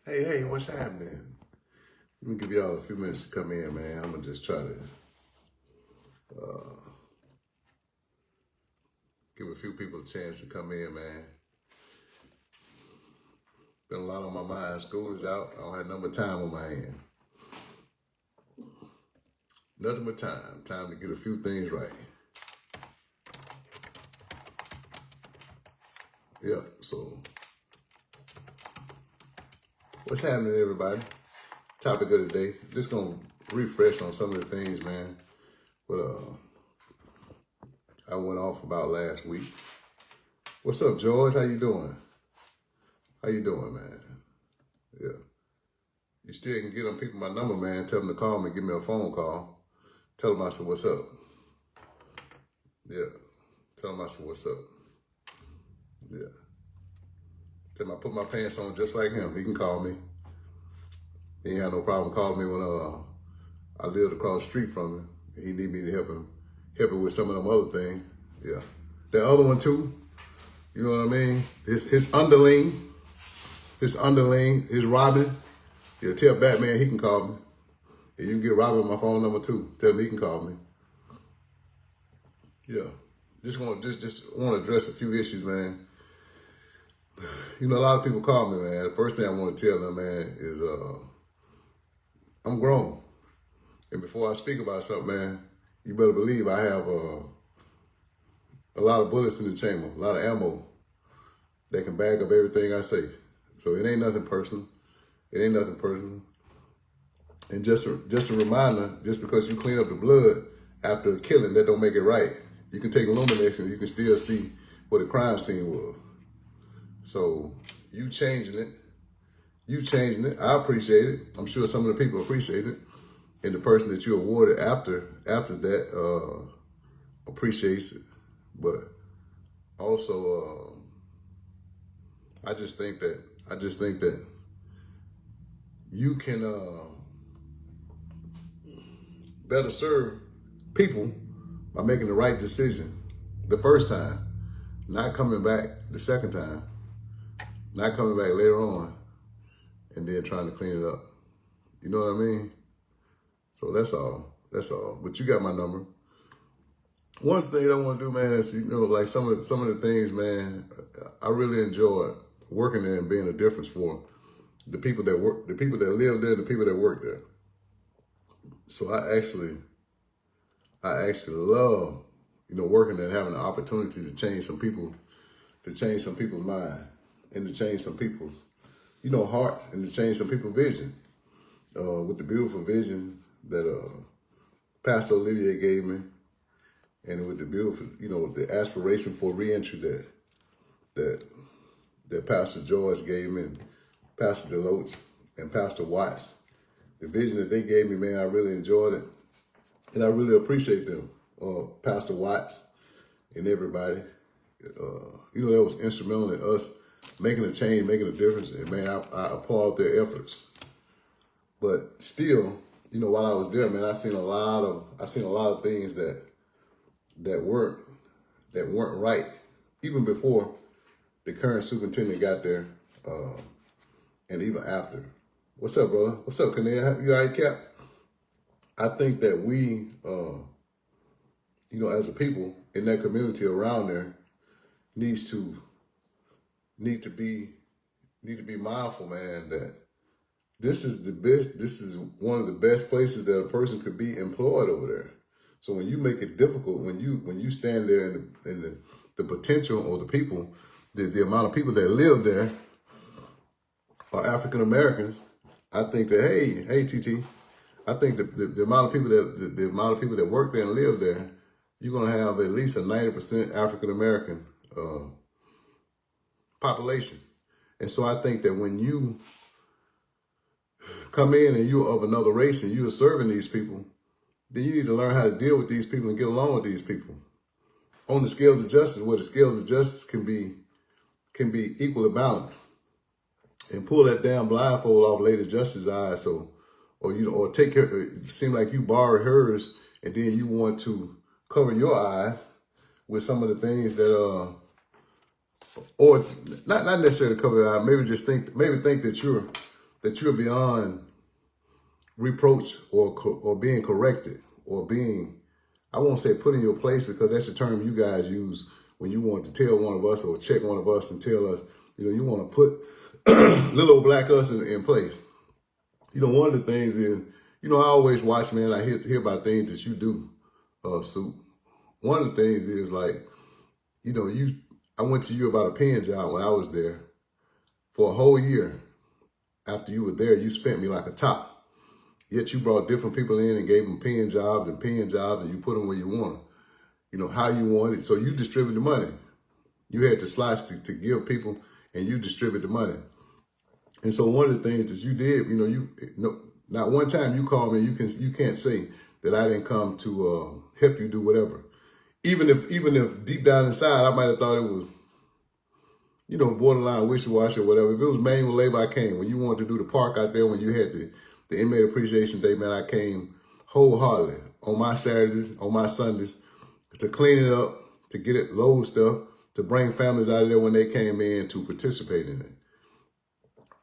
Hey, what's happening? Let me give y'all a few minutes to come in, man. I'm gonna just try to give a few people a chance to come in, man. Been a lot on my mind. School is out. I don't have nothing but time on my hand. Nothing but time. Time to get a few things right. Yeah, so what's happening, everybody? Topic of the day. Just gonna refresh on some of the things, man. But I went off about last week. What's up, George? How you doing? How you doing, man? Yeah. You still can get them people my number, man. Tell them to call me, give me a phone call. Tell them I said, what's up? Yeah. Tell them I said, what's up? Yeah. Tell him I put my pants on just like him. He can call me. He ain't had no problem calling me when I lived across the street from him. He need me to help him with some of them other things. Yeah. The other one too, you know what I mean? His underling, his Robin. Yeah, tell Batman he can call me. And you can get Robin my phone number too. Tell him he can call me. Yeah. Just want to address a few issues, man. You know, a lot of people call me, man. The first thing I want to tell them, man, is I'm grown. And before I speak about something, man, you better believe I have a lot of bullets in the chamber, a lot of ammo that can bag up everything I say. So it ain't nothing personal. It ain't nothing personal. And just a reminder, just because you clean up the blood after a killing, that don't make it right. You can take illumination and you can still see what the crime scene was. So you changing it. I appreciate it. I'm sure some of the people appreciate it. And the person that you awarded after that appreciates it. But also, I just think that you can better serve people by making the right decision the first time, not coming back the second time, not coming back later on, and then trying to clean it up. You know what I mean? So that's all. But you got my number. One thing I want to do, man, is, you know, like some of the things, man, I really enjoy working there and being a difference for the people that work, the people that live there, the people that work there. So I actually love, you know, working there and having the opportunity to change some people's mind, and to change some people's, you know, hearts, and to change some people's vision. With the beautiful vision that Pastor Olivier gave me, and with the beautiful, you know, the aspiration for reentry that Pastor George gave me, and Pastor Deloach and Pastor Watts, the vision that they gave me, man, I really enjoyed it. And I really appreciate them, Pastor Watts and everybody. You know, that was instrumental in us making a change, making a difference. And man, I applaud their efforts. But still, you know, while I was there, man, I seen a lot of things that weren't right, even before the current superintendent got there, and even after. What's up, brother? What's up, Kanea? You all right, Cap? I think that we, you know, as a people in that community around there, need to be mindful, man, that this is one of the best places that a person could be employed over there. So when you make it difficult, when you stand there in the potential, or the people, the amount of people that live there are African Americans, I think that hey TT, I think the amount of people that work there and live there, you're gonna have at least a 90% African American population. And so I think that when you come in and you're of another race and you're serving these people, then you need to learn how to deal with these people and get along with these people on the scales of justice, where the scales of justice can be equally balanced, and pull that damn blindfold off Lady Justice's eyes. So, or take her. It seems like you borrowed hers, and then you want to cover your eyes with some of the things that or not necessarily cover your eyes. Maybe think that you're beyond reproach or being corrected or being, I won't say put in your place, because that's the term you guys use when you want to tell one of us or check one of us and tell us, you want to put little old black us in place. One of the things is, I always watch, man, I hear about things that you do, Soup. One of the things is like, I went to you about a pen job when I was there. For a whole year after you were there, you spent me like a top. Yet you brought different people in and gave them pen jobs, and you put them where you want them, how you want it. So you distribute the money. You had to slice to give people, and you distribute the money. And so one of the things that you did, not one time you called me, you can't say that I didn't come to help you do whatever. Even if deep down inside I might have thought it was, borderline wishy-washy or whatever. If it was manual labor, I came. When you wanted to do the park out there, when you had the Inmate Appreciation Day, man, I came wholeheartedly on my Saturdays, on my Sundays, to clean it up, to get it load stuff, to bring families out of there when they came in to participate in it.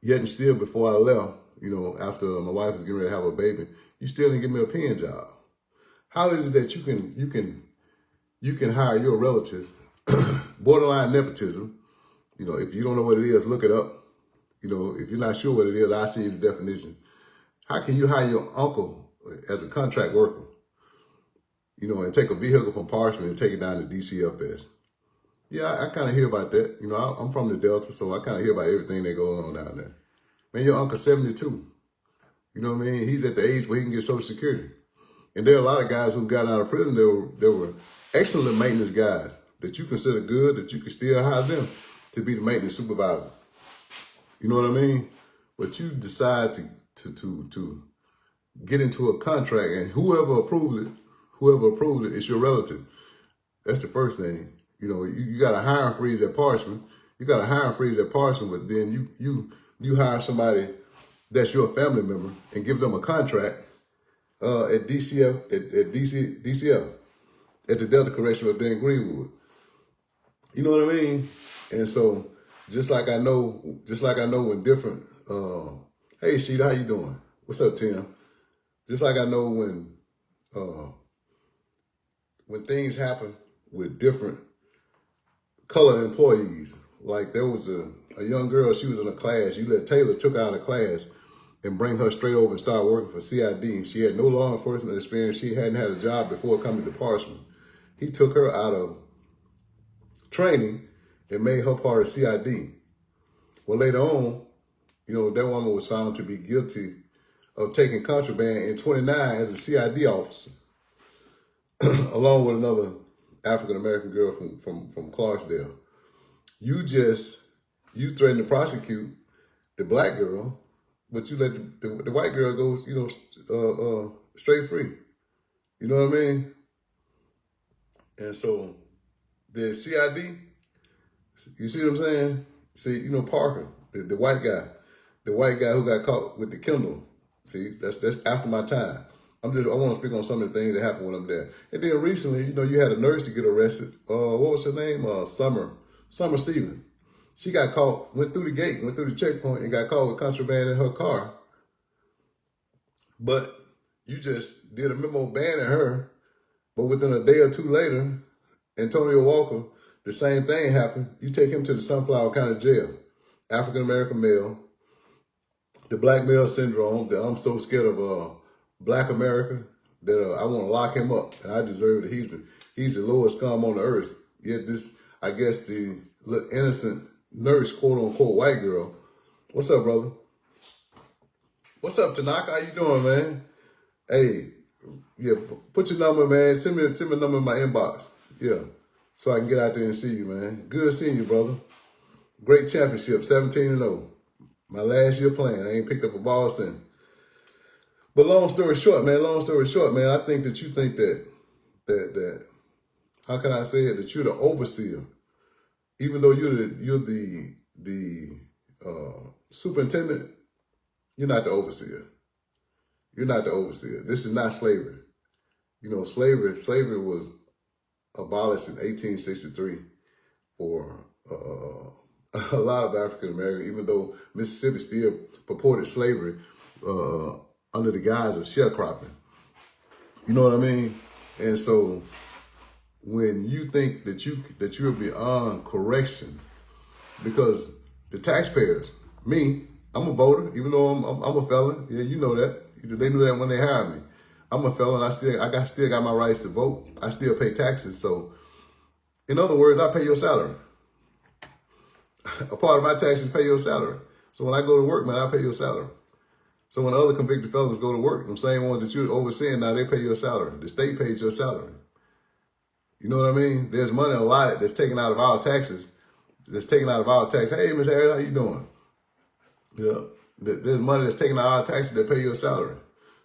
Yet and still, before I left, after my wife was getting ready to have a baby, you still didn't give me a pen job. How is it that you can hire your relatives, borderline nepotism? If you don't know what it is, look it up. If you're not sure what it is, I'll send you the definition. How can you hire your uncle as a contract worker, and take a vehicle from Parchment and take it down to DCFS? Yeah, I kind of hear about that. I'm from the Delta, so I kind of hear about everything that goes on down there. Man, your uncle's 72. You know what I mean? He's at the age where he can get Social Security. And there are a lot of guys who got out of prison. There were excellent maintenance guys that you consider good, that you can still hire them to be the maintenance supervisor. You know what I mean? But you decide to get into a contract, and whoever approved it, it's your relative. That's the first thing. You got a hiring freeze at Parchment. But then you hire somebody that's your family member and give them a contract at DCF, at the Delta Correctional up in Greenwood. You know what I mean? And so just like I know when different, hey Sheeta, how you doing? What's up, Tim? Just like I know when things happen with different colored employees. Like there was a young girl, she was in a class. You let Taylor took her out of class and bring her straight over and start working for CID. She had no law enforcement experience. She hadn't had a job before coming to Parchment. He took her out of training and made her part of CID. Well, later on, that woman was found to be guilty of taking contraband in 29 as a CID officer, along with another African-American girl from Clarksdale. You threatened to prosecute the black girl, but you let the white girl go, straight free. You know what I mean? And so the CID, you see what I'm saying? See, Parker, the white guy who got caught with the Kindle. See, that's after my time. I want to speak on some of the things that happened when I'm there. And then recently, you had a nurse to get arrested. What was her name? Summer Stevens. She got caught, went through the gate, went through the checkpoint, and got caught with contraband in her car. But you just did a memo banning her. But within a day or two later, Antonio Walker, the same thing happened. You take him to the Sunflower County Jail. African-American male, the black male syndrome, that I'm so scared of black America that I want to lock him up. And I deserve it. He's the lowest scum on the earth. Yet this, I guess, the little innocent nurse, quote unquote, white girl. What's up, brother? What's up, Tanaka? How you doing, man? Hey, yeah, put your number, man. Send me a number in my inbox. Yeah, so I can get out there and see you, man. Good seeing you, brother. Great championship, 17-0. My last year playing. I ain't picked up a ball since. But long story short, man, I think that you think that how can I say it, that you're the overseer, even though you're the superintendent. You're not the overseer. You're not the overseer. This is not slavery. Slavery was abolished in 1863 for a lot of African Americans, even though Mississippi still purported slavery under the guise of sharecropping. You know what I mean? And so when you think that you're beyond correction, because the taxpayers, me, I'm a voter, even though I'm a felon. Yeah, you know that. They knew that when they hired me. I'm a felon. I still got my rights to vote. I still pay taxes. So, in other words, I pay your salary. A part of my taxes pay your salary. So when I go to work, man, I pay your salary. So when other convicted felons go to work, them same ones that you're overseeing now, they pay your salary. The state pays your salary. You know what I mean? There's money allotted that's taken out of our taxes. Hey, Miss Harris, how you doing? Yeah. There's money that's taken out of our taxes that pay your salary.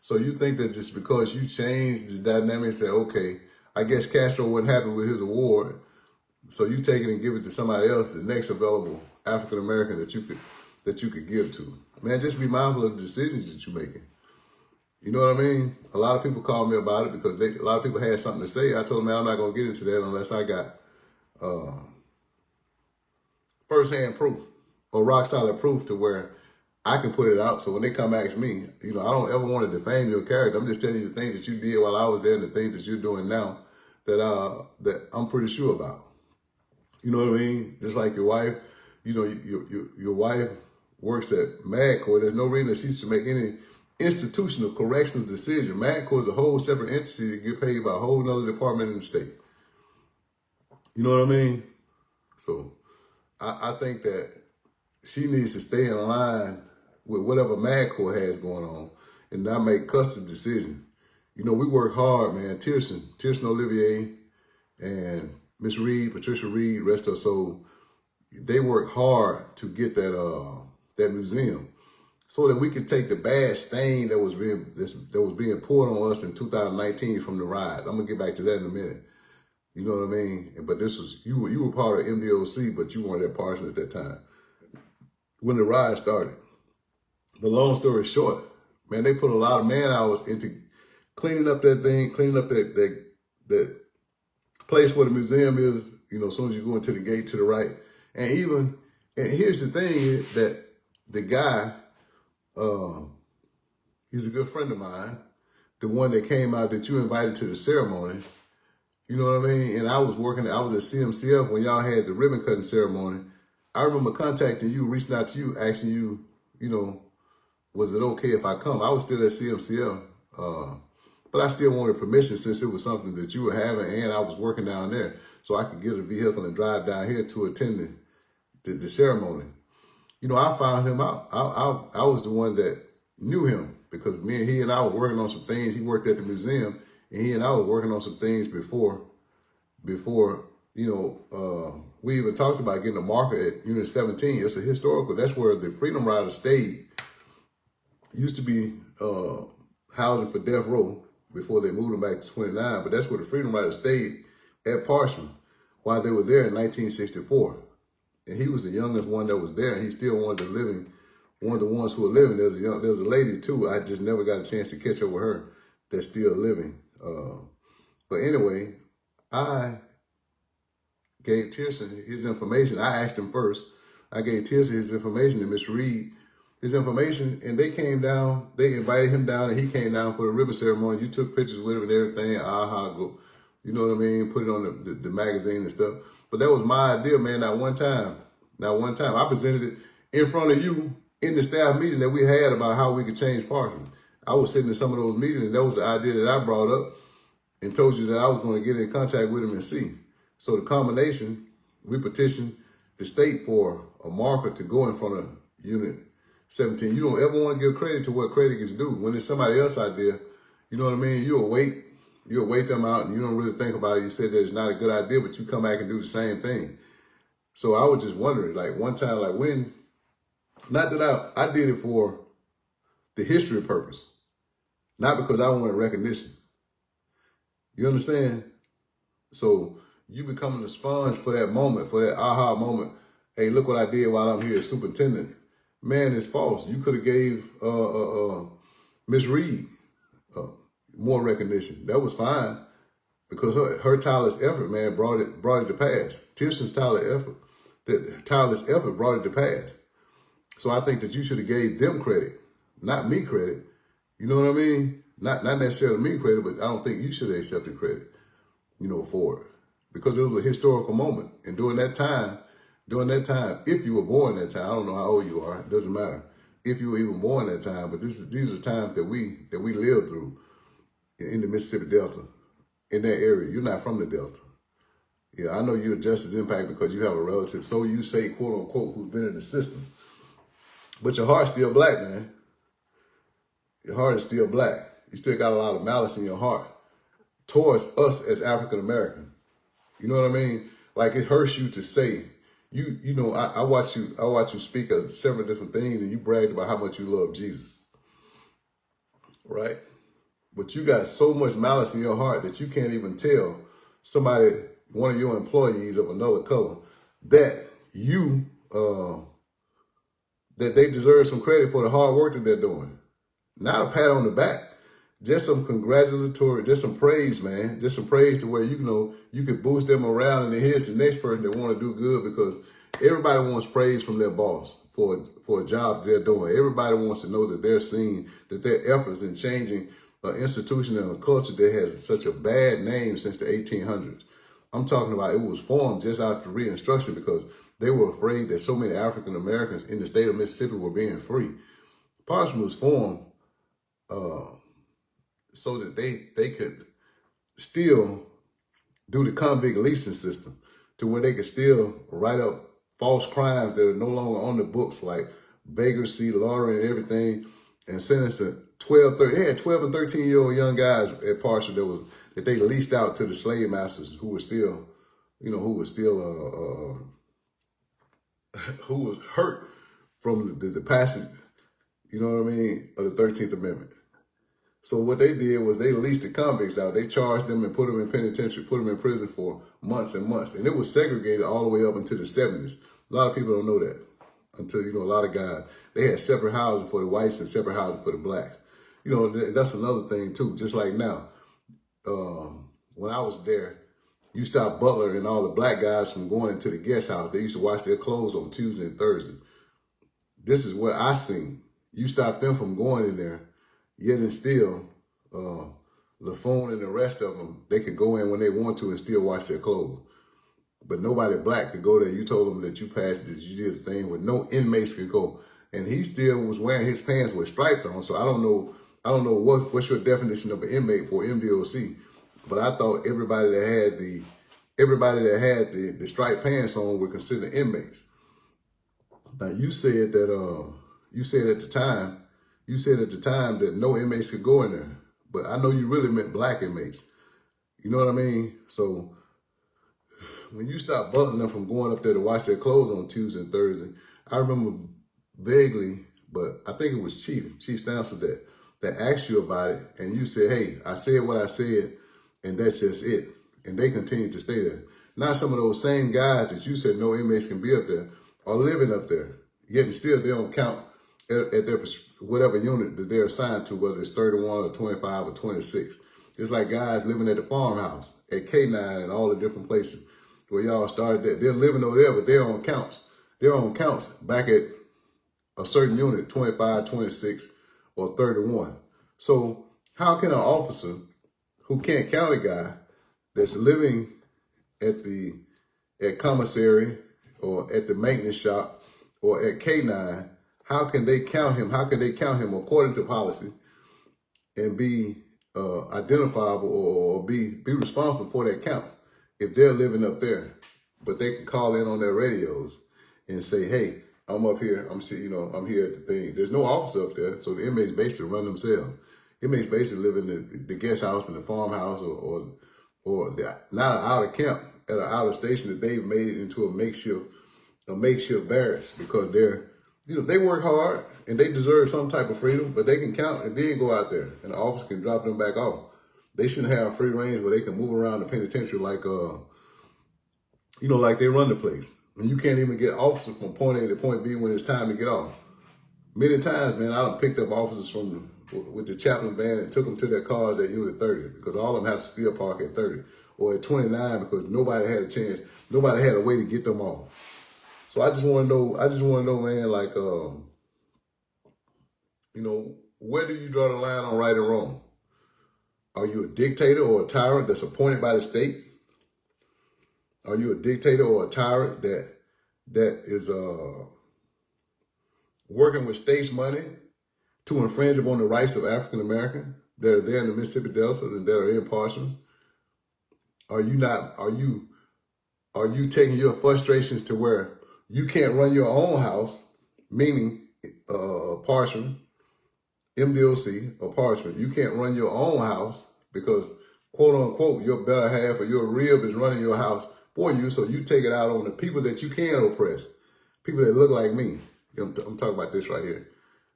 So you think that just because you changed the dynamic and say, okay, I guess Castro wasn't happy with his award, so you take it and give it to somebody else, the next available African American that you could give to. Man, just be mindful of the decisions that you're making. You know what I mean? A lot of people called me about it because a lot of people had something to say. I told them, man, I'm not going to get into that unless I got firsthand proof or rock solid proof to where I can put it out. So when they come ask me, I don't ever want to defame your character. I'm just telling you the things that you did while I was there and the things that you're doing now that I'm pretty sure about. You know what I mean? Just like your wife, your wife works at MAGCOR. There's no reason that she should make any institutional correctional decision. MAGCOR is a whole separate entity that get paid by a whole nother department in the state. You know what I mean? So I think that she needs to stay in line with whatever MAGCOR has going on and not make custom decisions. We work hard, man. Tirson Olivier and Miss Reed, Patricia Reed, rest her soul, they work hard to get that museum so that we could take the bad stain that was being poured on us in 2019 from the riots. I'm gonna get back to that in a minute. You know what I mean? But this was you were part of MDOC, but you weren't that partisan at that time when the riot started. The long story short, man, they put a lot of man hours into cleaning up that thing, cleaning up that place where the museum is, as soon as you go into the gate to the right. And here's the thing, that the guy, he's a good friend of mine, the one that came out that you invited to the ceremony, you know what I mean? And I was at CMCF when y'all had the ribbon cutting ceremony. I remember contacting you, reaching out to you, asking you, was it okay if I come? I was still at CMCF, but I still wanted permission since it was something that you were having and I was working down there. So I could get a vehicle and drive down here to attend the ceremony. I found him out. I was the one that knew him because he and I were working on some things. He worked at the museum and he and I were working on some things before we even talked about getting a marker at Unit 17. It's a historical, that's where the Freedom Riders stayed. It used to be housing for death row before they moved them back to 29, but that's where the Freedom Riders stayed at Parchman while they were there in 1964. And he was the youngest one that was there, and he still one of the ones who were living. There's a lady too, I just never got a chance to catch up with her, that's still living. But anyway, I gave Tirson his information. I asked him first. I gave Tirson his information and Miss Reed his information, and they came down. They invited him down, and he came down for the ribbon ceremony. You took pictures with him and everything. You know what I mean? Put it on the magazine and stuff. But that was my idea, man. Not one time. I presented it in front of you in the staff meeting that we had about how we could change Parchman. I was sitting in some of those meetings, and that was the idea that I brought up and told you that I was going to get in contact with him and see. So the combination, we petitioned the state for a marker to go in front of Unit 17. You don't ever want to give credit to what credit is due. When it's somebody else's idea, you know what I mean? You'll wait them out and you don't really think about it. You said that it's not a good idea, but you come back and do the same thing. So I was just wondering, like one time, like when, not that I did it for the history purpose, not because I wanted recognition. You understand? So you becoming a sponge for that moment, for that aha moment. Hey, look what I did while I'm here as superintendent. Man, it's false. You could have gave Miss Reed more recognition. That was fine because her tireless effort, man, brought it to pass. Tirson's tireless effort that tireless effort brought it to pass. So I think that you should have gave them credit, not me credit. You know what I mean? Not necessarily me credit, but I don't think you should have accepted credit, for it. Because it was a historical moment. And during that time, if you were born that time, I don't know how old you are, it doesn't matter. If you were even born that time, but these are times that we lived through in the Mississippi Delta, in that area. You're not from the Delta. Yeah, I know you're just as impacted because you have a relative, so you say, quote unquote, who's been in the system. But your heart's still black, man. Your heart is still black. You still got a lot of malice in your heart towards us as African American. You know what I mean? Like, it hurts you to say, I watch you speak of several different things, and you bragged about how much you love Jesus, right? But you got so much malice in your heart that you can't even tell somebody, one of your employees of another color, that that they deserve some credit for the hard work that they're doing. Not a pat on the back, just some congratulatory, just some praise, man. Just some praise to where, you can boost them around, and then here's the next person that want to do good, because everybody wants praise from their boss for a job they're doing. Everybody wants to know that they're seen, that their efforts in changing an institution and a culture that has such a bad name since the 1800s. I'm talking about, it was formed just after Reconstruction because they were afraid that so many African Americans in the state of Mississippi were being free. Parchment was formed so that they could still do the convict leasing system, to where they could still write up false crimes that are no longer on the books, like vagrancy, lottery, and everything, and sentence to 12 and 13-year-old young guys at Parchment that they leased out to the slave masters who were still, who was hurt from the passage, of the 13th Amendment. So what they did was they leased the convicts out. They charged them and put them in penitentiary, put them in prison for months and months. And it was segregated all the way up into the 70s. A lot of people don't know that until, a lot of guys, they had separate housing for the whites and separate housing for the blacks. That's another thing too. Just like now, when I was there, you stopped Butler and all the black guys from going into the guest house. They used to wash their clothes on Tuesday and Thursday. This is what I seen. You stopped them from going in there. Yet and still, LaFone and the rest of them, they could go in when they want to and still wash their clothes. But nobody black could go there. You told them that you passed it, you did the thing where no inmates could go. And he still was wearing his pants with striped on. So I don't know what's your definition of an inmate for MDOC. But I thought everybody that had the striped pants on were considered inmates. Now you said that at the time that no inmates could go in there. But I know you really meant black inmates. You know what I mean? So when you stopped Butler them from going up there to wash their clothes on Tuesday and Thursday, I remember vaguely, but I think it was Chief Stansel that asked you about it. And you said, hey, I said what I said, and that's just it. And they continued to stay there. Now some of those same guys that you said no inmates can be up there are living up there. Yet and still they don't count at their whatever unit that they're assigned to, whether it's 31 or 25 or 26. It's like guys living at the farmhouse, at K9 and all the different places where y'all started that. They're living over there, but they're on counts. They're on counts back at a certain unit, 25, 26, or 31. So how can an officer who can't count a guy that's living at commissary or at the maintenance shop or at K9, how can they count him? How can they count him according to policy and be identifiable or be responsible for that count if they're living up there? But they can call in on their radios and say, hey, I'm up here. I'm here at the thing. There's no officer up there, so the inmates basically run themselves. Inmates basically live in the guest house and the farmhouse or not an outer camp, at an outer station that they've made into a makeshift barracks, because they work hard and they deserve some type of freedom, but they can count and then go out there and the officer can drop them back off. They shouldn't have free range where they can move around the penitentiary like they run the place. And you can't even get officers from point A to point B when it's time to get off. Many times, man, I done picked up officers with the chaplain van and took them to their cars at unit 30 because all of them have to still park at 30 or at 29 because nobody had a chance. Nobody had a way to get them off. So I just want to know, man, like, where do you draw the line on right and wrong? Are you a dictator or a tyrant that's appointed by the state? Are you a dictator or a tyrant that is working with state's money to infringe upon the rights of African Americans that are there in the Mississippi Delta and that are in Parchman? Are you taking your frustrations to where you can't run your own house, meaning Parchman, MDOC, or Parchman? You can't run your own house because, quote unquote, your better half or your rib is running your house for you, so you take it out on the people that you can oppress, people that look like me. I'm talking about this right here,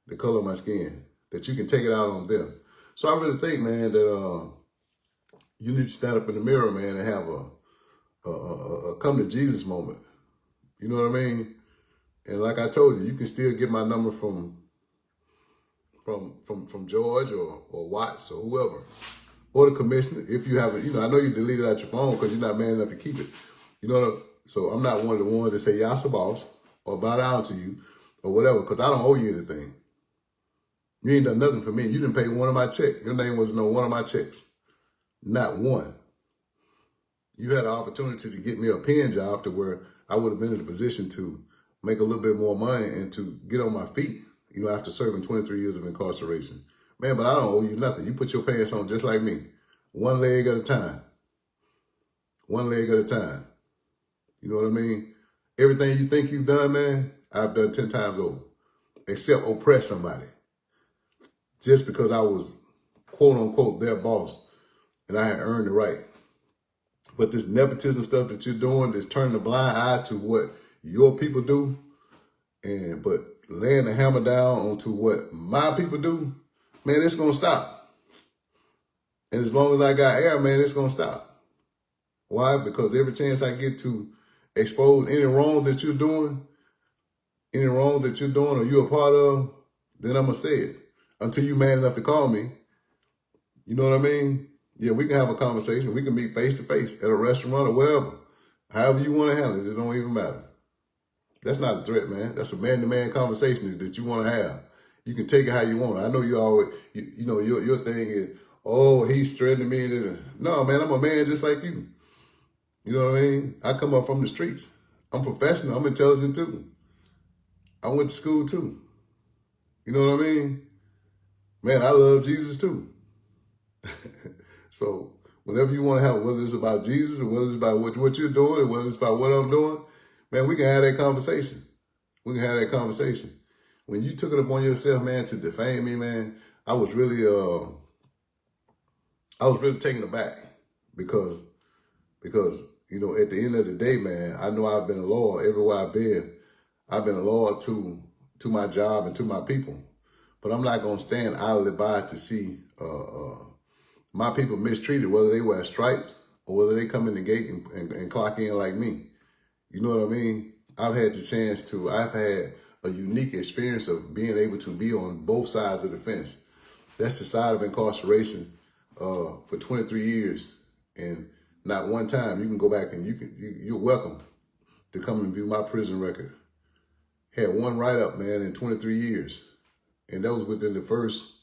the color of my skin, that you can take it out on them. So I really think, man, that you need to stand up in the mirror, man, and have a come to Jesus moment. You know what I mean? And like I told you, you can still get my number from George or Watts or whoever, or the commissioner. If you have it, I know you deleted out your phone because you're not man enough to keep it. So I'm not one of the ones that say yassa boss or bow down to you or whatever, because I don't owe you anything. You ain't done nothing for me. You didn't pay one of my checks. Your name wasn't on one of my checks. Not one. You had an opportunity to get me a pen job to where I would have been in a position to make a little bit more money and to get on my feet, after serving 23 years of incarceration. Man, but I don't owe you nothing. You put your pants on just like me. One leg at a time. One leg at a time. You know what I mean? Everything you think you've done, man, I've done 10 times over. Except oppress somebody. Just because I was, quote unquote, their boss and I had earned the right. But this nepotism stuff that you're doing, this turning a blind eye to what your people do, but laying the hammer down onto what my people do, man, it's going to stop. And as long as I got air, man, it's going to stop. Why? Because every chance I get to expose any wrong that you're doing, or you're a part of, then I'm going to say it. Until you man enough to call me. You know what I mean? Yeah, we can have a conversation. We can meet face to face at a restaurant or wherever. However you want to handle it, it don't even matter. That's not a threat, man. That's a man-to-man conversation that you want to have. You can take it how you want. I know you always, your thing is, oh, he's threatening me. No, man, I'm a man just like you. You know what I mean? I come up from the streets. I'm professional. I'm intelligent too. I went to school too. You know what I mean? Man, I love Jesus too. So whatever you want to have, whether it's about Jesus or whether it's about what you're doing or whether it's about what I'm doing, man, we can have that conversation. We can have that conversation. When you took it upon yourself, man, to defame me, man, I was really taken aback because at the end of the day, man, I know I've been loyal everywhere I've been. I've been loyal to my job and to my people. But I'm not going to stand idly by to see my people mistreated, whether they wear stripes or whether they come in the gate and clock in like me. You know what I mean? I've had a unique experience of being able to be on both sides of the fence. That's the side of incarceration for 23 years. And not one time you can go back and you're welcome to come and view my prison record. Had one write-up, man, in 23 years. And that was within the first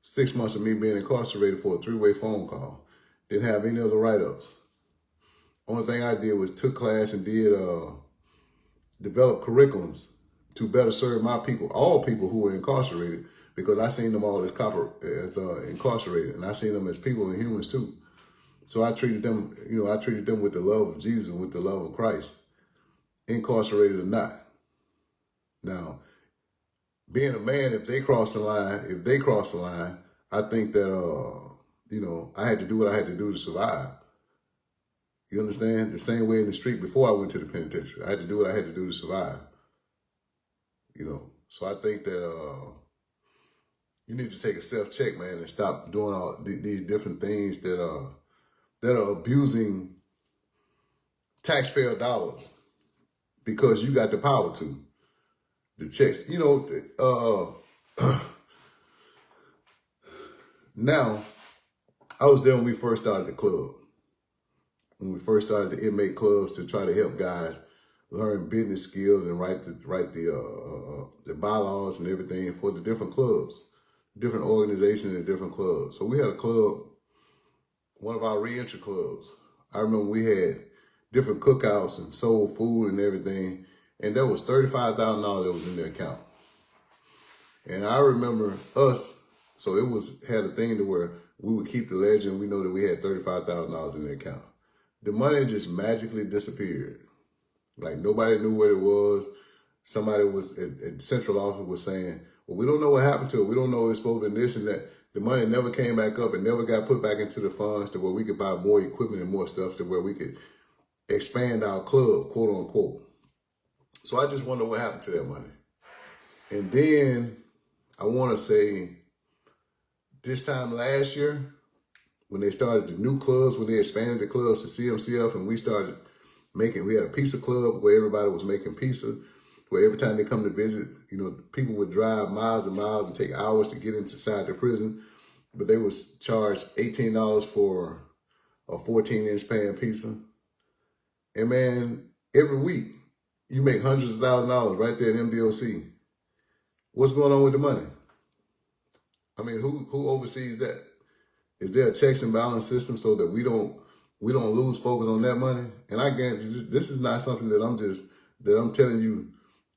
6 months of me being incarcerated for a 3-way phone call. Didn't have any other write-ups. Only thing I did was took class and did develop curriculums to better serve my people, all people who were incarcerated, because I seen them all as incarcerated, and I seen them as people and humans too. So I treated them, with the love of Jesus and with the love of Christ, incarcerated or not. Now, being a man, if they cross the line, I think that, I had to do what I had to do to survive. You understand? The same way in the street before I went to the penitentiary. I had to do what I had to do to survive. So I think that you need to take a self-check, man, and stop doing all these different things that are abusing taxpayer dollars because you got the power to. The checks, now, I was there when we first started the club. When we first started the inmate clubs to try to help guys learn business skills and write the bylaws and everything for the different clubs, different organizations and different clubs. So we had a club, one of our reentry clubs. I remember we had different cookouts and sold food and everything, and there was $35,000 that was in the account. And I remember us, so it had a thing to where we would keep the ledger and we know that we had $35,000 in the account. The money just magically disappeared. Like nobody knew where it was. Somebody was at central office was saying, well, we don't know what happened to it. We don't know it's supposed to be this and that. The money never came back up and never got put back into the funds to where we could buy more equipment and more stuff to where we could expand our club, quote unquote. So I just wonder what happened to that money. And then I want to say this time last year, when they started the new clubs, when they expanded the clubs to CMCF and we had a pizza club where everybody was making pizza, where every time they come to visit, people would drive miles and miles and take hours to get inside the prison, but they was charged $18 for a 14-inch pan pizza. And man, every week you make hundreds of thousands of dollars right there at MDOC. What's going on with the money? I mean, who oversees that? Is there a checks and balance system so that we don't lose focus on that money? And I guarantee this is not something that I'm telling you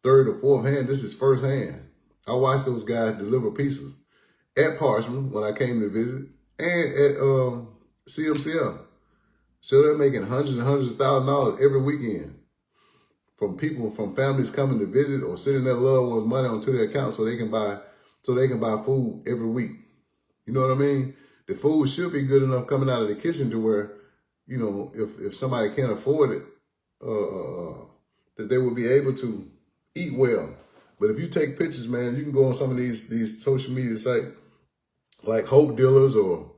third or fourth hand. This is first hand. I watched those guys deliver pizzas at Parchman when I came to visit and at CMCL. So they're making hundreds and hundreds of thousands of dollars every weekend from families coming to visit or sending their loved ones money onto their account so they can buy food every week. You know what I mean? The food should be good enough coming out of the kitchen to where, if somebody can't afford it, that they will be able to eat well. But if you take pictures, man, you can go on some of these social media sites like Hope Dealers or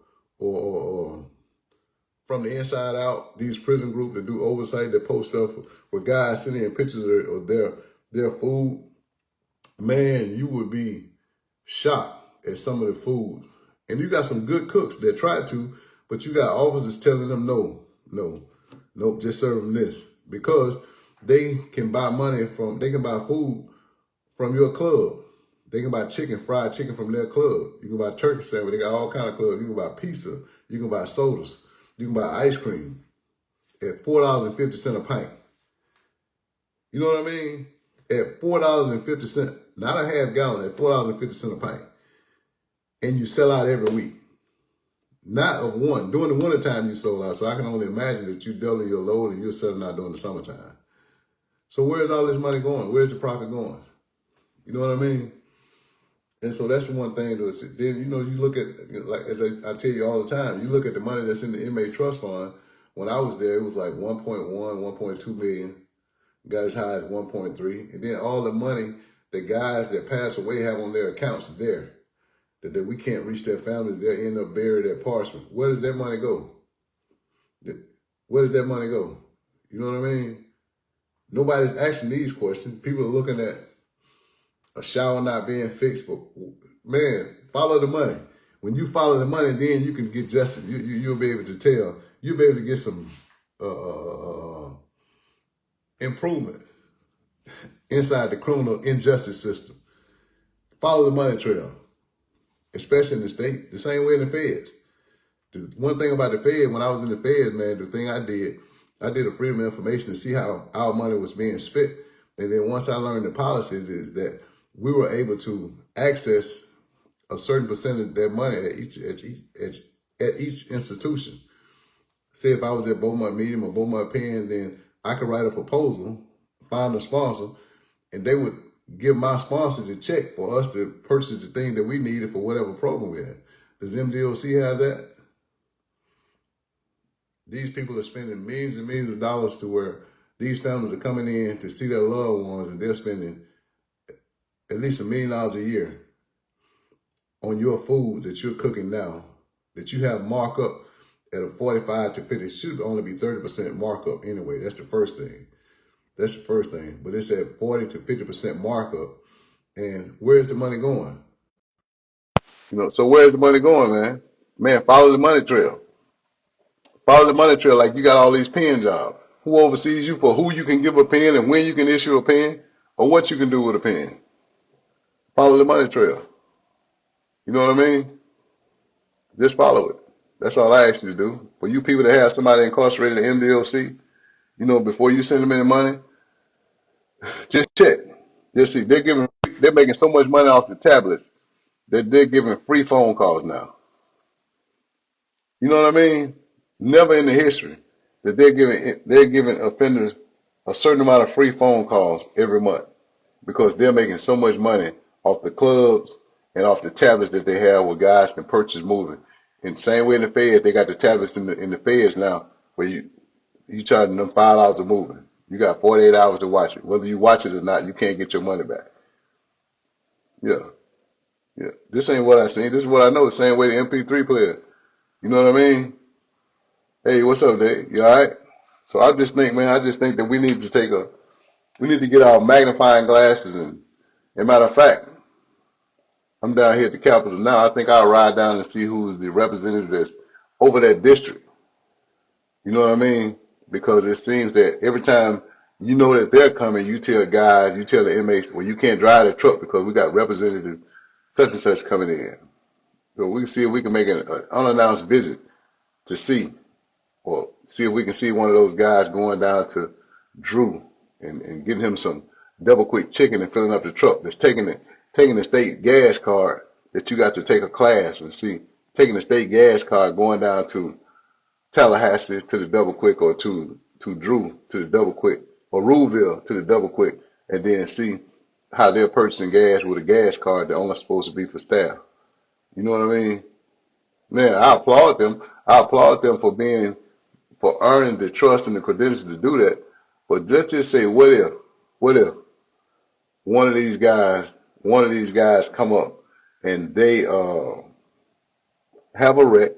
From the Inside Out, these prison groups that do oversight, that post stuff where guys sending in pictures of their food. Man, you would be shocked at some of the food. And you got some good cooks that try to, but you got officers telling them nope, just serve them this. Because they can buy food from your club. They can buy fried chicken from their club. You can buy turkey sandwich. They got all kind of clubs. You can buy pizza. You can buy sodas. You can buy ice cream at $4.50 a pint. You know what I mean? At $4.50, not a half gallon, at $4.50 a pint. And you sell out every week. Not of one. During the wintertime you sold out, so I can only imagine that you double your load and you're selling out during the summertime. So where's all this money going? Where's the profit going? You know what I mean? And so that's the one thing. Then, you look at, like as I tell you all the time, you look at the money that's in the inmate trust fund. When I was there, it was like 1.1, 1.2 million. Got as high as 1.3. And then all the money the guys that pass away have on their accounts there. That we can't reach their families, they'll end up buried at Parchman. Where does that money go? Where does that money go? You know what I mean? Nobody's asking these questions. People are looking at a shower not being fixed, but man, follow the money. When you follow the money, then you can get justice. You'll be able to tell. You'll be able to get some improvement inside the criminal injustice system. Follow the money trail. Especially in the state, the same way in the feds. The one thing about the Fed, when I was in the Feds, man, the thing I did a freedom of information to see how our money was being spent. And then once I learned the policies is that we were able to access a certain percentage of that money at each institution. Say if I was at Beaumont Medium or Beaumont Penn, then I could write a proposal, find a sponsor, and they would give my sponsor the check for us to purchase the thing that we needed for whatever program we had. Does MDOC have that? These people are spending millions and millions of dollars to where these families are coming in to see their loved ones and they're spending at least $1 million a year on your food that you're cooking now, that you have markup at a 45 to 50. It should only be 30% markup anyway. That's the first thing. That's the first thing. But it's at 40 to 50% markup. And where's the money going? So where's the money going, man? Man, follow the money trail. Follow the money trail like you got all these pen jobs. who oversees you for who you can give a pen and when you can issue a pen or what you can do with a pen. Follow the money trail. You know what I mean? Just follow it. That's all I ask you to do. For you people that have somebody incarcerated in MDOC, before you send them any money, just check. Just see. They're making so much money off the tablets that they're giving free phone calls now. You know what I mean? Never in the history that they're giving offenders a certain amount of free phone calls every month because they're making so much money off the clubs and off the tablets that they have where guys can purchase movies. And same way in the feds, they got the tablets in the feds now where you charging them $5 a movie. You got 48 hours to watch it. Whether you watch it or not, you can't get your money back. Yeah, yeah. This ain't what I seen. This is what I know. The same way the MP3 player. You know what I mean? Hey, what's up, Dave? You all right? So I just think, man, that we need to get our magnifying glasses and matter of fact, I'm down here at the Capitol now. I think I'll ride down and see who's the representative that's over that district. You know what I mean? Because it seems that every time you know that they're coming, you tell the inmates, well, you can't drive the truck because we got representative such and such coming in. So we can see if we can make an unannounced visit to see, or see if we can see one of those guys going down to Drew and getting him some double quick chicken and filling up the truck that's taking the state gas card that you got to take a class and see, taking the state gas card going down to Tallahassee to the double quick or to Drew to the double quick or Ruleville to the double quick and then see how they're purchasing gas with a gas card that only supposed to be for staff. You know what I mean? Man, I applaud them. I applaud them for earning the trust and the credentials to do that. But let's just say, what if one of these guys come up and they have a wreck?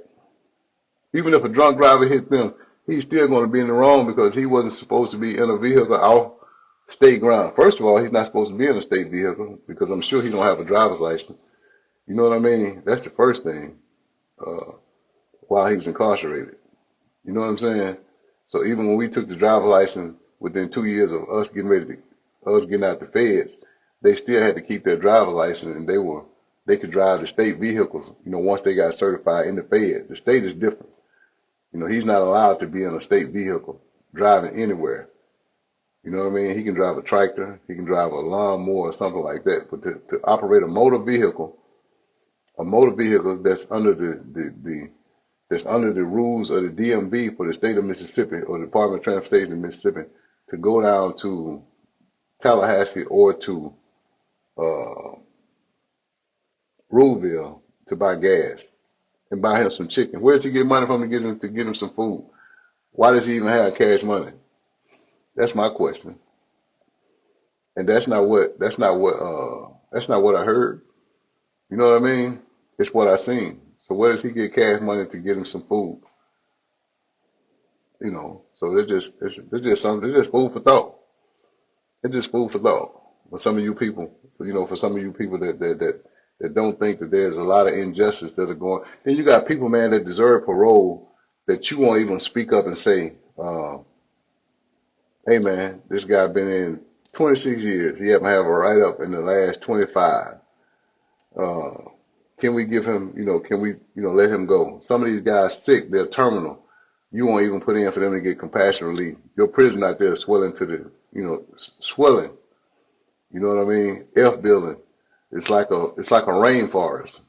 Even if a drunk driver hit them, he's still going to be in the wrong because he wasn't supposed to be in a vehicle off state ground. First of all, he's not supposed to be in a state vehicle because I'm sure he don't have a driver's license. You know what I mean? That's the first thing. While he was incarcerated. You know what I'm saying? So even when we took the driver's license within 2 years of us getting out the feds, they still had to keep their driver's license and they could drive the state vehicles, once they got certified in the fed. The state is different. He's not allowed to be in a state vehicle driving anywhere. You know what I mean? He can drive a tractor, he can drive a lawnmower or something like that. But to operate a motor vehicle that's under that's under the rules of the DMV for the state of Mississippi or the Department of Transportation of Mississippi to go down to Tallahassee or to Ruleville to buy gas and buy him some chicken. Where does he get money from to get him some food? Why does he even have cash money? That's my question. And that's not what I heard. You know what I mean? It's what I seen. So where does he get cash money to get him some food? So it's just something. It's just food for thought. It's just food for thought for some of you people. For some of you people that don't think that there's a lot of injustice that are going. Then you got people, man, that deserve parole that you won't even speak up and say, "Hey, man, this guy been in 26 years. He haven't have a write up in the last 25. Can we give him, can we, let him go? Some of these guys sick, they're terminal. You won't even put in for them to get compassion relief. Your prison out there is swelling swelling. You know what I mean? F building. It's like a rainforest.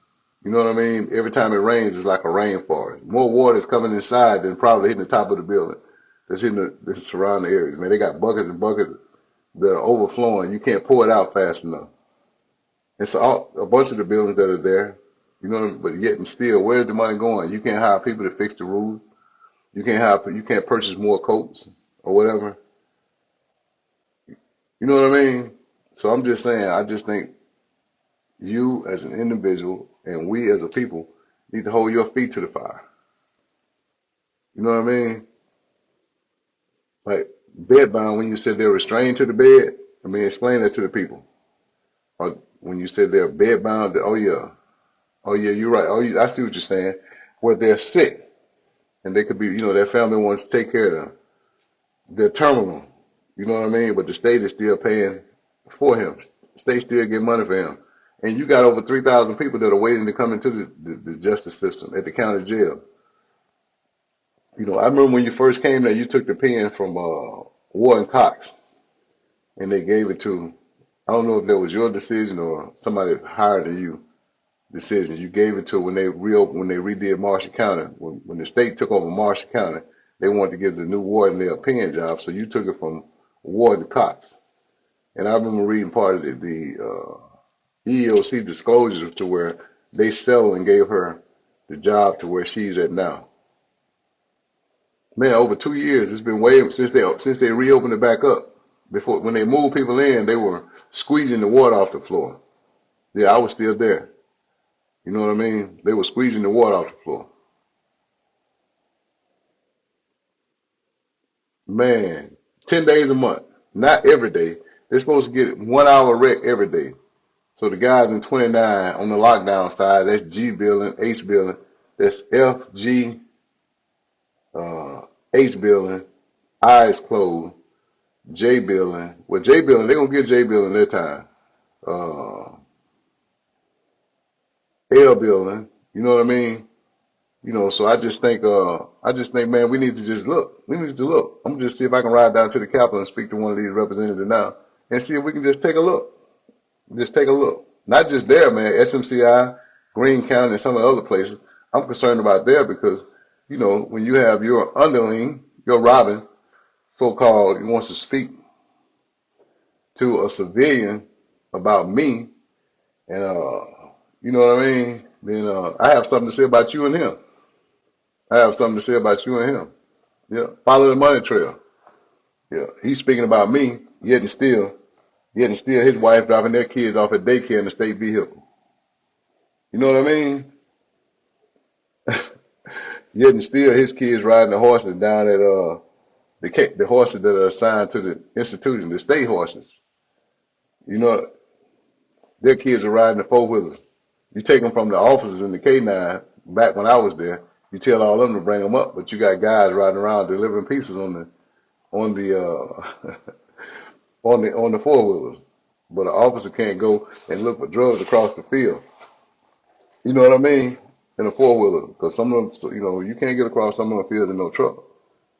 You know what I mean? Every time it rains, it's like a rainforest. More water is coming inside than probably hitting the top of the building. That's hitting the surrounding areas. Man, they got buckets and buckets that are overflowing. You can't pour it out fast enough. It's a bunch of the buildings that are there, but yet and still, where's the money going? You can't hire people to fix the roof. You can't purchase more coats or whatever. You know what I mean? So I'm just saying, I just think you as an individual and we as a people need to hold your feet to the fire. You know what I mean? Like bedbound, when you said they're restrained to the bed, explain that to the people. Or when you said they're bedbound, oh yeah, you're right. I see what you're saying. Where they're sick and they could be, their family wants to take care of them. the terminal. You know what I mean? But the state is still paying for him. State still get money for him. And you got over 3,000 people that are waiting to come into the justice system at the county jail. You know, I remember when you first came there, you took the pen from Warden Cox, and they gave it to, I don't know if that was your decision or somebody higher than you decision. You gave it to when they redid Marshall County. When the state took over Marshall County, they wanted to give the new warden their pen job, so you took it from Warden Cox. And I remember reading part of the EEOC disclosure to where they settled and gave her the job to where she's at now. Man, over 2 years, it's been way since they reopened it back up. Before, when they moved people in, they were squeezing the water off the floor. Yeah, I was still there. You know what I mean? They were squeezing the water off the floor. Man, 10 days a month, not every day. They're supposed to get 1 hour rec every day. So the guys in 29 on the lockdown side, that's G billing, H billing, that's F, G, H billing, I is closed, J billing. Well, J billing, they're gonna get J billing their time. Uh, L billing, you know what I mean? You know, so I just think, man, we need to just look. We need to look. I'm gonna just see if I can ride down to the Capitol and speak to one of these representatives now and see if we can just take a look. Just take a look. Not just there, man. SMCI, Greene County, and some of the other places. I'm concerned about there because, you know, when you have your underling, your Robin, so-called, he wants to speak to a civilian about me, and you know what I mean? Then I have something to say about you and him. I have something to say about you and him. Yeah, follow the money trail. Yeah, he's speaking about me, yet and still his wife dropping their kids off at daycare in the state vehicle. You know what I mean? Yet and still his kids riding the horses down at the horses that are assigned to the institution, the state horses. You know, their kids are riding the four wheelers. You take them from the officers in the K9 back when I was there. You tell all of them to bring them up, but you got guys riding around delivering pieces on the on the four wheelers. But an officer can't go and look for drugs across the field. You know what I mean? In a four wheeler, because some of them, you know, you can't get across some of the fields in no truck.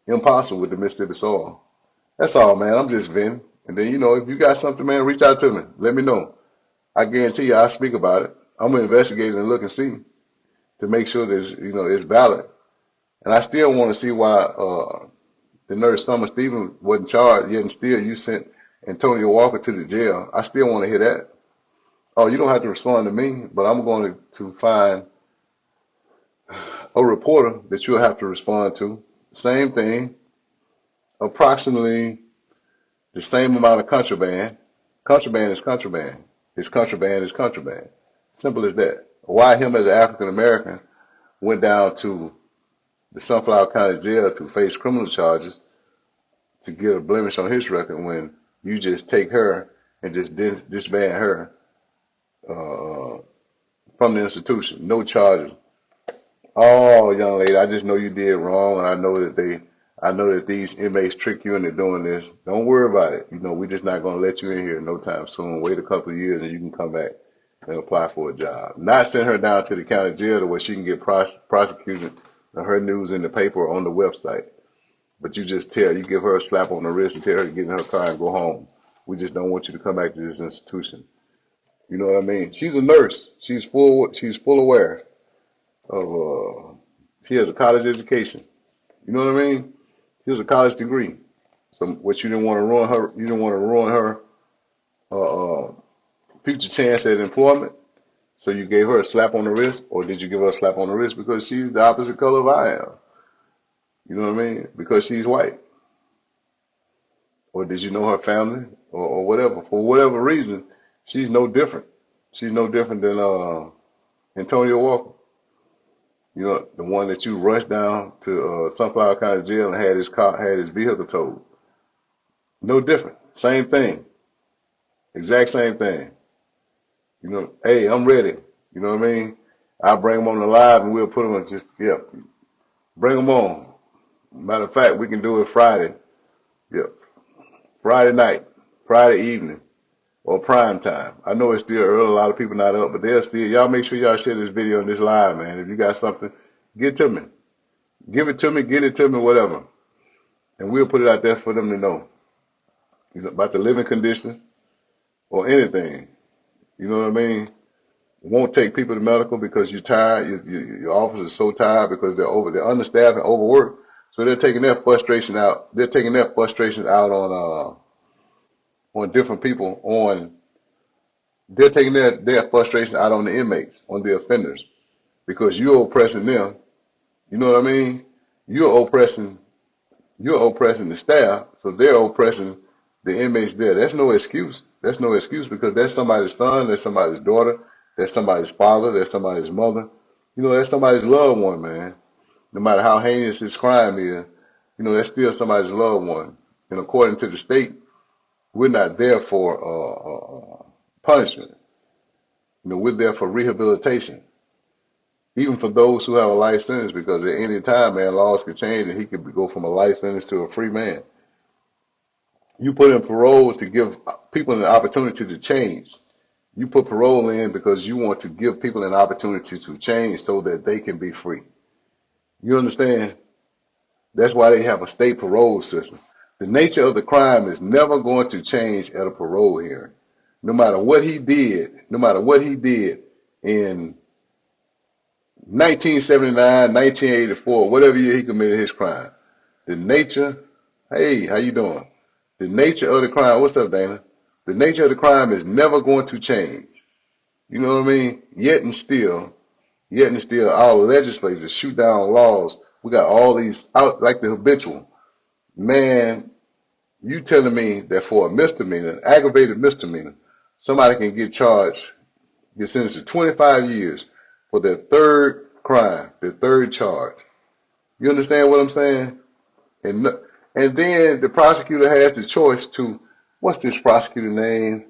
Impossible with the Mississippi soil. That's all, man. I'm just venting. And then, you know, if you got something, man, reach out to me. Let me know. I guarantee you, I'll speak about it. I'm gonna investigate it and look and see to make sure that it's valid. And I still want to see why the nurse Summer Stevens wasn't charged, yet and still you sent Antonio Walker to the jail. I still want to hear that. Oh, you don't have to respond to me, but I'm going to find a reporter that you'll have to respond to. Same thing, approximately the same amount of contraband. Contraband is contraband. It's contraband is contraband. Simple as that. Why him as an African American went down to the Sunflower County Jail to face criminal charges to get a blemish on his record when you just take her and just disband her from the institution. No charges. Oh, young lady, I just know you did wrong, and I know that these inmates trick you into doing this. Don't worry about it. You know, we're just not going to let you in here no time soon. Wait a couple of years and you can come back and apply for a job. Not send her down to the county jail to where she can get prosecuted and her news in the paper or on the website. But you just you give her a slap on the wrist and tell her to get in her car and go home. We just don't want you to come back to this institution. You know what I mean? She's a nurse. She's full aware of she has a college education. You know what I mean? She has a college degree. So what you didn't want to ruin her, you didn't want to ruin her future chance at employment. So you gave her a slap on the wrist, or did you give her a slap on the wrist because she's the opposite color of I am? You know what I mean? Because she's white. Or did you know her family or whatever? For whatever reason, she's no different. She's no different than Antonio Walker. You know, the one that you rushed down to Sunflower County Jail and had his vehicle towed. No different. Same thing. Exact same thing. You know, hey, I'm ready. You know what I mean? I'll bring them on the live and we'll put them on bring them on. Matter of fact, we can do it Friday. Yep. Friday night, Friday evening, or prime time. I know it's still early. A lot of people not up, but they're still. Y'all make sure y'all share this video and this live, man. If you got something, get it to me. Give it to me. Get it to me. Whatever, and we'll put it out there for them to know. You know, about the living conditions or anything. You know what I mean? Won't take people to medical because you're tired. Your office is so tired because they're understaffed and overworked. So they're taking their frustration out. They're taking their frustrations out on different people. They're taking their frustration out on the inmates, on the offenders, because you're oppressing them. You know what I mean? You're oppressing the staff, so they're oppressing the inmates there. That's no excuse. That's no excuse because that's somebody's son, that's somebody's daughter, that's somebody's father, that's somebody's mother. You know, that's somebody's loved one, man. No matter how heinous his crime is, you know, that's still somebody's loved one. And according to the state, we're not there for punishment. You know, we're there for rehabilitation. Even for those who have a life sentence, because at any time, man, laws could change and he could go from a life sentence to a free man. You put in parole to give people an opportunity to change. You put parole in because you want to give people an opportunity to change so that they can be free. You understand? That's why they have a state parole system. The nature of the crime is never going to change at a parole hearing. No matter what he did in 1979, 1984, whatever year he committed his crime, the nature, hey, how you doing? The nature of the crime, what's up, Dana? The nature of the crime is never going to change. You know what I mean? Yet and still, our legislators shoot down laws. We got all these out like the habitual. Man, you telling me that for a misdemeanor, an aggravated misdemeanor, somebody can get sentenced to 25 years for their third crime, their third charge. You understand what I'm saying? And then the prosecutor has the choice to, what's this prosecutor name?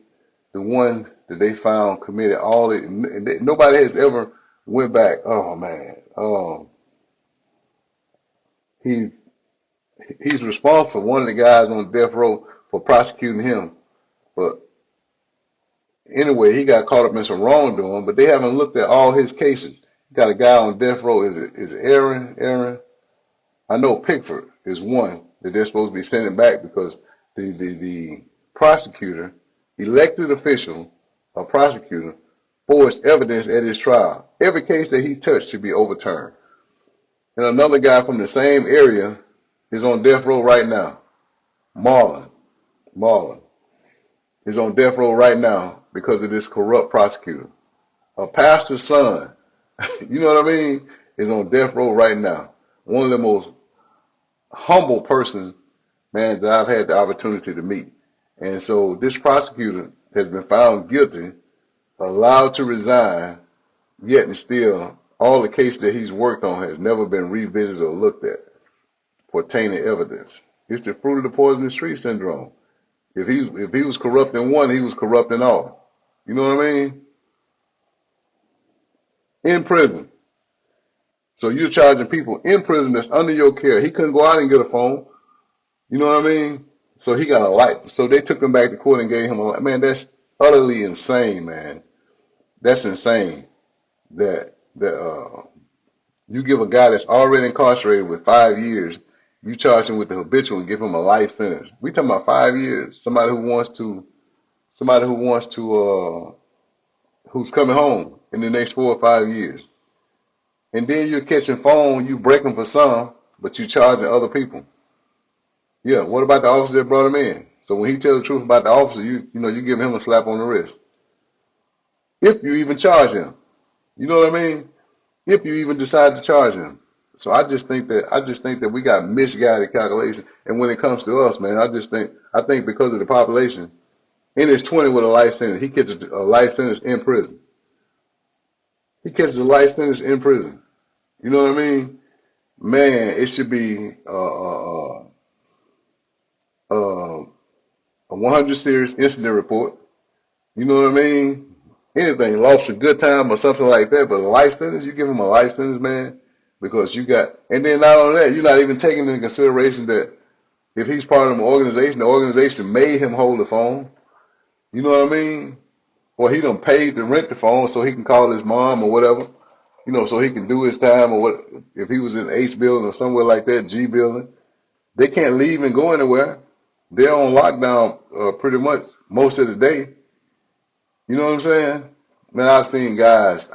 The one that they found committed all it. Nobody has ever went back. Oh man, he's responsible for one of the guys on death row for prosecuting him. But anyway, he got caught up in some wrongdoing. But they haven't looked at all his cases. You got a guy on death row. Is it Aaron? I know Pickford is one that they're supposed to be sending back because the prosecutor, elected official, a prosecutor, forged evidence at his trial. Every case that he touched should be overturned. And another guy from the same area is on death row right now. Marlon is on death row right now because of this corrupt prosecutor. A pastor's son, you know what I mean, is on death row right now. One of the most humble persons, man, that I've had the opportunity to meet. And so this prosecutor has been found guilty, allowed to resign, yet and still all the cases that he's worked on has never been revisited or looked at for tainted evidence. It's the fruit of the poisonous tree syndrome. If he was corrupt in one, he was corrupt in all. You know what I mean? In prison. So you're charging people in prison that's under your care. He couldn't go out and get a phone. You know what I mean? So he got a light. So they took him back to court and gave him a light. Man, that's utterly insane, man. That's insane that you give a guy that's already incarcerated with 5 years, you charge him with the habitual and give him a life sentence. We talking about 5 years. Who's coming home in the next 4 or 5 years. And then you're catching phone, you breaking for some, but you charging other people. Yeah, what about the officer that brought him in? So when he tells the truth about the officer, you give him a slap on the wrist. If you even charge him. You know what I mean? If you even decide to charge him. So I just think that we got misguided calculations. And when it comes to us, man, I think because of the population, in his 20 with a life sentence, he catches a life sentence in prison. He catches a life sentence in prison. You know what I mean? Man, it should be a 100 serious incident report. You know what I mean? Anything, lost a good time or something like that, but a life sentence, you give him a life sentence, man, because and then not only that, you're not even taking into consideration that If he's part of an organization, the organization made him hold the phone. You know what I mean? Or he done paid to rent the phone so he can call his mom or whatever. You know, so he can do his time or what. If he was in H building or somewhere like that, G building, they can't leave and go anywhere. They're on lockdown pretty much most of the day. You know what I'm saying? Man, I've seen guys.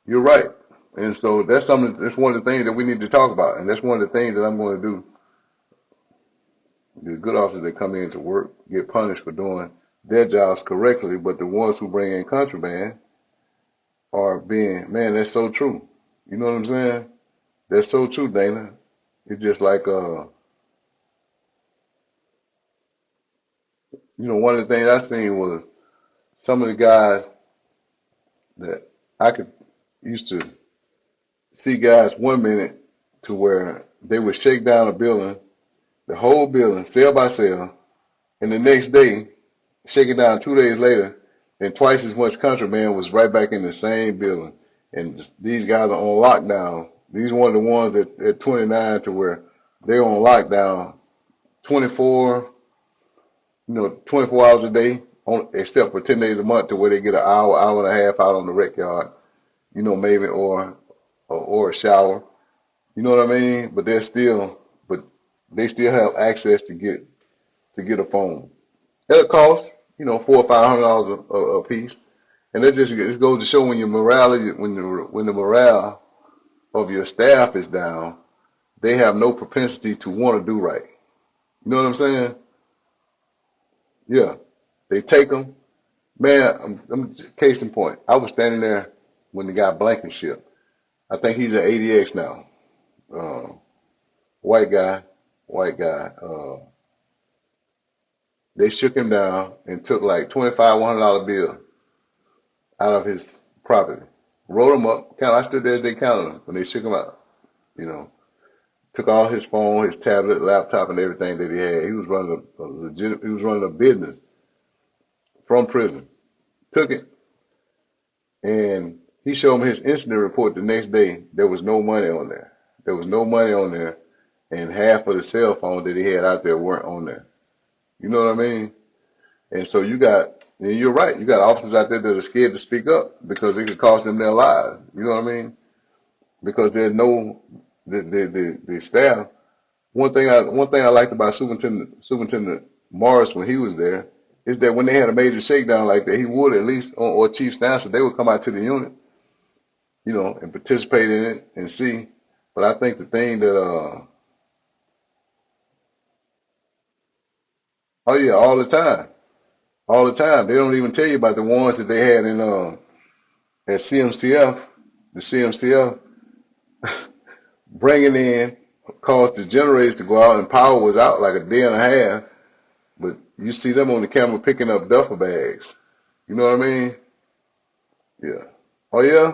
You're right. And so that's something, that's one of the things that we need to talk about. And that's one of the things that I'm going to do. The good officers that come in to work get punished for doing their jobs correctly, but the ones who bring in contraband are being, man, that's so true. You know what I'm saying? That's so true, Dana. It's just like, one of the things I seen was some of the guys that I could used to see guys 1 minute to where they would shake down a building, the whole building, cell by cell, and the next day, shake it down 2 days later, and twice as much contraband was right back in the same building. And these guys are on lockdown. These are one of the ones at 29 to where they're on lockdown 24, 24 hours a day, except for 10 days a month to where they get an hour, hour and a half out on the rec yard, maybe, or a shower. You know what I mean? But but they still have access to get a phone. It'll cost, $400 or $500 a piece. And that just goes to show when your morality, when the morale of your staff is down, they have no propensity to want to do right. You know what I'm saying? Yeah, they take them. Man, case in point. I was standing there when the guy Blankenship. I think he's an ADX now. Uh, white guy, white guy. They shook him down and took like $2,500 bill out of his property. Wrote him up. I stood there as they counted him when they shook him out. You know, took all his phone, his tablet, laptop, and everything that he had. He was running he was running a business from prison. Took it, and he showed me his incident report the next day. There was no money on there. There was no money on there, and half of the cell phone that he had out there weren't on there. You know what I mean? And so and you're right. You got officers out there that are scared to speak up because it could cost them their lives. You know what I mean? Because there's no the staff. One thing I liked about Superintendent Morris when he was there is that when they had a major shakedown like that, he would at least, or Chief Stanson, they would come out to the unit, and participate in it and see. But I think the thing that, oh yeah, all the time. They don't even tell you about the ones that they had in at CMCF. The CMCF bringing in caused the generators to go out and power was out like a day and a half. But you see them on the camera picking up duffel bags. You know what I mean? Yeah. Oh yeah.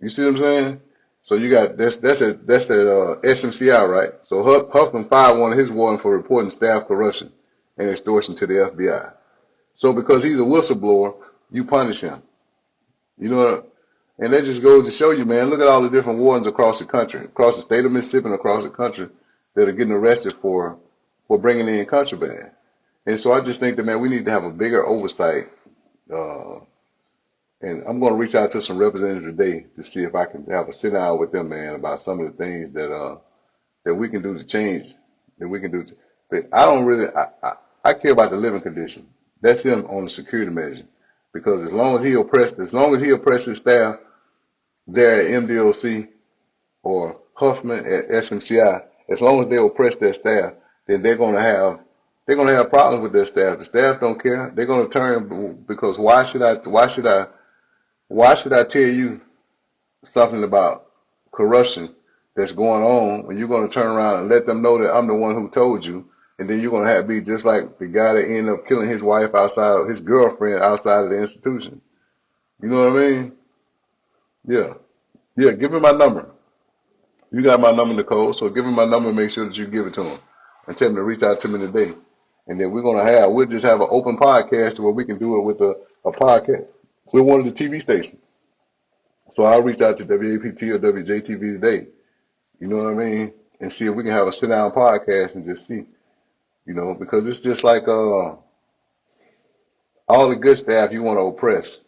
You see what I'm saying? So you got that's that SMCI, right? So Huffman fired one of his warrants for reporting staff corruption and extortion to the FBI. So because he's a whistleblower, you punish him. You know, and that just goes to show you, man. Look at all the different wardens across the country, across the state of Mississippi, and across the country that are getting arrested for bringing in contraband. And so I just think that, man, we need to have a bigger oversight. Uh, and I'm going to reach out to some representatives today to see if I can have a sit down with them, man, about some of the things that we can do to change, that we can do. But I don't really, I care about the living condition. That's him on the security measure. Because as long as he oppresses staff there at MDOC or Huffman at SMCI, as long as they oppress their staff, then they're gonna have problems with their staff. The staff don't care. They're gonna turn because why should I tell you something about corruption that's going on when you're gonna turn around and let them know that I'm the one who told you, and then you're gonna have be just like the guy that ended up killing his wife outside, his girlfriend outside of the institution. You know what I mean? Yeah. Yeah, give me my number. You got my number, Nicole, so give me my number and make sure that you give it to him. And tell him to reach out to me today. And then we'll just have an open podcast where we can do it with a podcast with one of the TV stations. So I'll reach out to WAPT or WJTV today. You know what I mean? and see if we can have a sit down podcast and just see, because it's just like all the good staff you want to oppress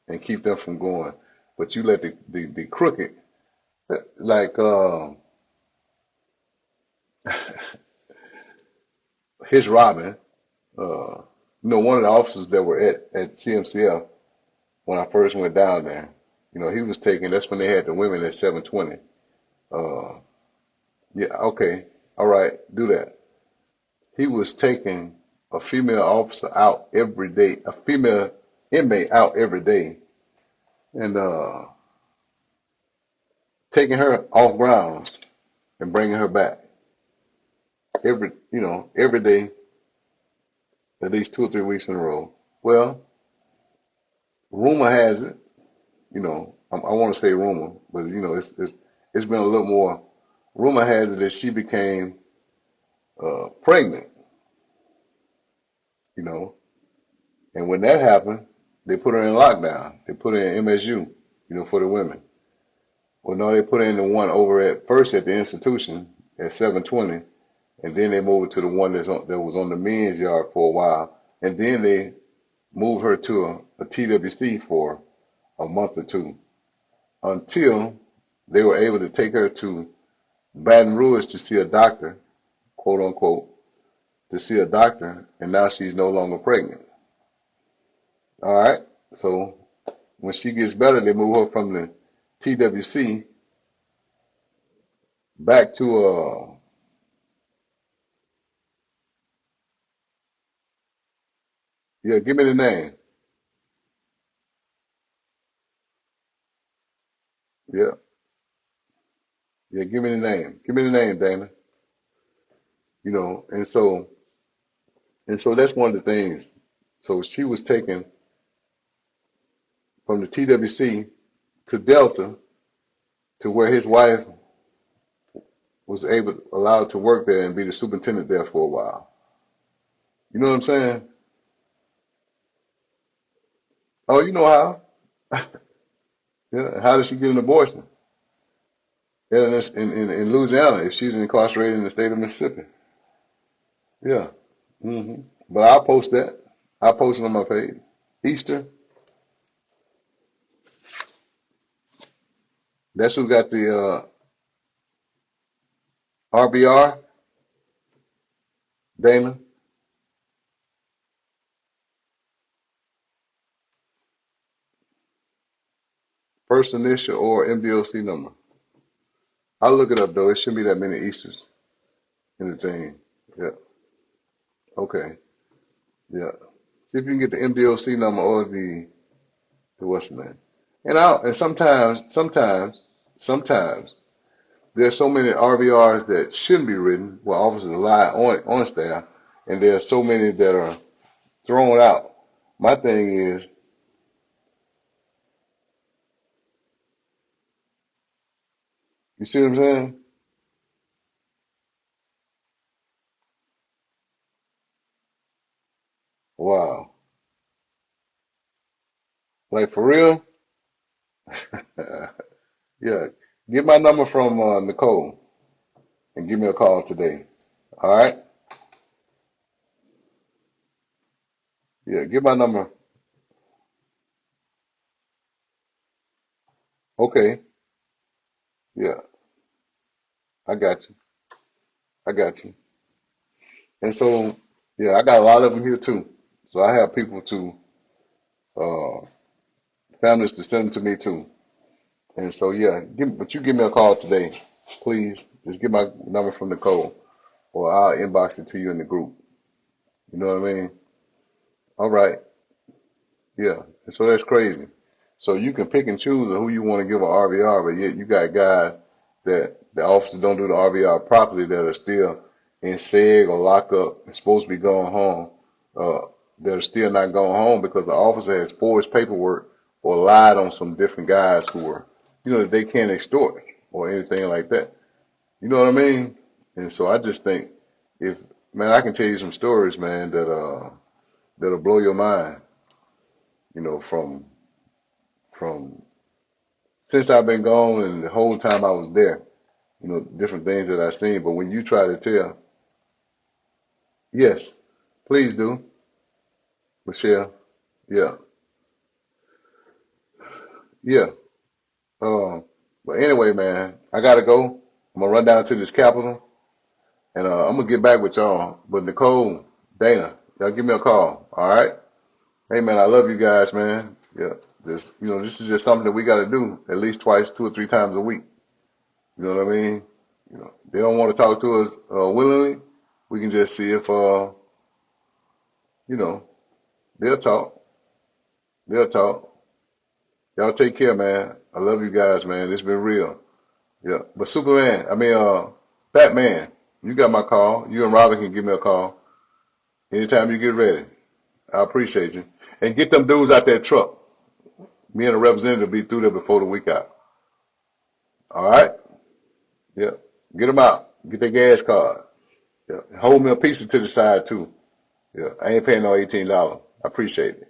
and keep them from going, but you let the crooked, like his Robin, uh, one of the officers that were at CMCF when I first went down there, he was taking. That's when they had the women at 720. Uh, yeah, okay, all right, do that. He was taking a female officer out every day, a female inmate out every day, and taking her off grounds and bringing her back every day, at least 2 or 3 weeks in a row. Well, rumor has it, I want to say rumor, but it's been a little more. Rumor has it that she became pregnant, you know, and when that happened, they put her in lockdown. They put her in MSU, for the women. Well, no, they put her in the one over at first at the institution at 720, and then they moved to the one that was on the men's yard for a while, and then they moved her to a TWC for a month or two until they were able to take her to Baton Rouge to see a doctor, quote unquote, to see a doctor, and now she's no longer pregnant. All right. So when she gets better, they move her from the TWC back to yeah, give me the name. Yeah, yeah, give me the name. Give me the name, Dana. And so that's one of the things. So she was taken from the TWC to Delta to where his wife was allowed to work there and be the superintendent there for a while. You know what I'm saying? Oh, you know how? Yeah. How does she get an abortion? Yeah, that's in Louisiana if she's incarcerated in the state of Mississippi. Yeah. But I'll post that. I'll post it on my page. Easter. That's who got the RBR, Dana. First initial or MDOC number. I'll look it up though. It shouldn't be that many Easters in the thing. Yeah. Okay. Yeah. See if you can get the MDOC number or the what's the name. And sometimes there's so many RVRs that shouldn't be written where officers lie on staff, and there's so many that are thrown out. My thing is, you see what I'm saying? Wow. Like for real? Yeah. Get my number from Nicole and give me a call today. All right? Yeah, get my number. Okay. Yeah, I got you. I got you. And so, yeah, I got a lot of them here too. So I have people uh, families to send them to me too. And so, yeah, but you give me a call today, please. Just get my number from Nicole, or I'll inbox it to you in the group. You know what I mean? All right. Yeah. And so that's crazy. So you can pick and choose who you want to give an RVR, but yet you got guys that the officers don't do the RVR properly that are still in SEG or lockup and supposed to be going home, that are still not going home because the officer has forged paperwork or lied on some different guys who were, that they can't extort or anything like that. You know what I mean? And so I just think if, man, I can tell you some stories, man, that'll blow your mind, from since I've been gone and the whole time I was there. different things that I've seen. But when you try to tell, yes, please do, Michelle. Yeah, yeah. Um, but anyway, man, I gotta go. I'm gonna run down to this Capitol, and I'm gonna get back with y'all. But Nicole, Dana, y'all give me a call. All right. Hey, man, I love you guys, man. Yeah, this is just something that we gotta do at least twice, 2 or 3 times a week. You know what I mean? They don't want to talk to us willingly. We can just see if you know, they'll talk. They'll talk. Y'all take care, man. I love you guys, man. It's been real. Yeah. But Superman, Batman, you got my call. You and Robin can give me a call anytime you get ready. I appreciate you. And get them dudes out that truck. Me and the representative will be through there before the week out. All right? Yeah. Get them out. Get their gas card. Yeah. Hold me a pizza to the side too. Yeah. I ain't paying no $18. I appreciate it.